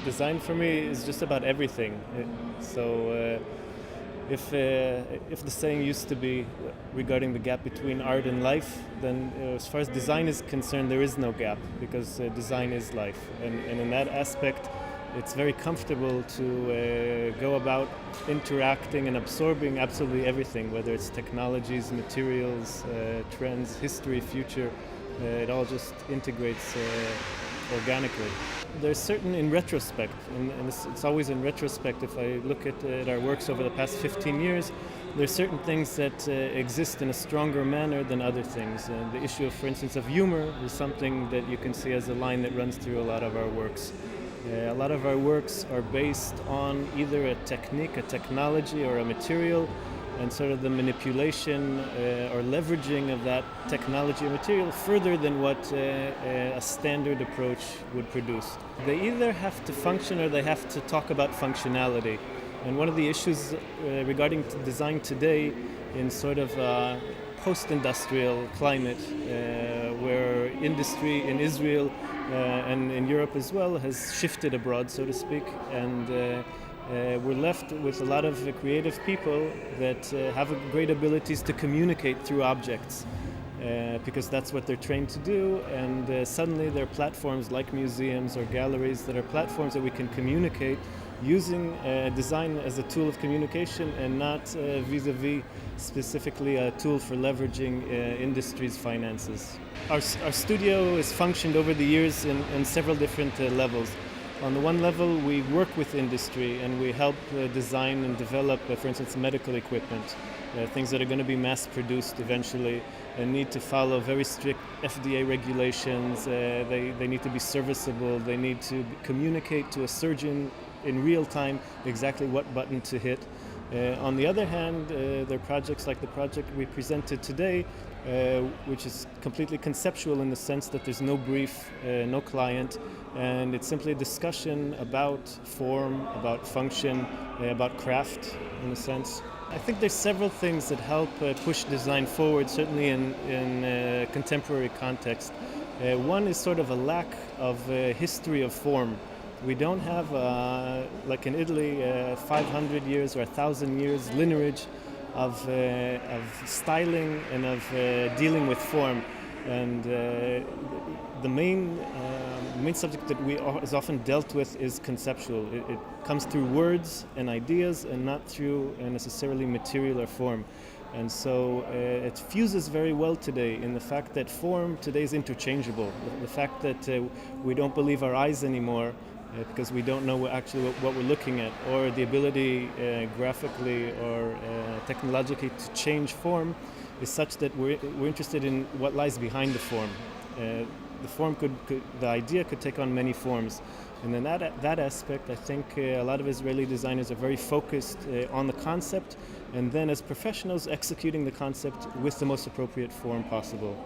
Design for me is just about everything. If the saying used to be regarding the gap between art and life, then as far as design is concerned, there is no gap, because design is life. And in that aspect, it's very comfortable to go about interacting and absorbing absolutely everything, whether it's technologies, materials, trends, history, future. It all just integrates organically. There's certain, in retrospect, and it's always in retrospect, if I look at our works over the past 15 years, there's certain things that exist in a stronger manner than other things. The issue of, for instance, of humor is something that you can see as a line that runs through a lot of our works. A lot of our works are based on either a technique, a technology, or a material, and sort of the manipulation or leveraging of that technology or material further than what a standard approach would produce. They either have to function or they have to talk about functionality. And one of the issues regarding design today in sort of a post-industrial climate, where industry in Israel and in Europe as well has shifted abroad, so to speak, and we're left with a lot of creative people that have great abilities to communicate through objects, because that's what they're trained to do, and suddenly there are platforms like museums or galleries that are platforms that we can communicate using design as a tool of communication and not vis-a-vis specifically a tool for leveraging industry's finances. Our studio has functioned over the years in several different levels. On the one level, we work with industry and we help design and develop, for instance, medical equipment, things that are going to be mass-produced eventually and need to follow very strict FDA regulations. They need to be serviceable. They need to communicate to a surgeon in real time exactly what button to hit. On the other hand, there are projects like the project we presented today, which is completely conceptual in the sense that there's no brief, no client, and it's simply a discussion about form, about function, about craft in a sense. I think there's several things that help push design forward, certainly in contemporary context. One is sort of a lack of history of form. We don't have, like in Italy, 500 years or 1,000 years lineage of styling and of dealing with form. And the main subject that is often dealt with is conceptual. It comes through words and ideas and not through necessarily material or form. And so it fuses very well today in the fact that form today is interchangeable. The fact that we don't believe our eyes anymore because we don't know actually what we're looking at, or the ability graphically or technologically to change form is such that we're interested in what lies behind the form. The idea could take on many forms. And in that aspect, I think a lot of Israeli designers are very focused on the concept, and then as professionals executing the concept with the most appropriate form possible.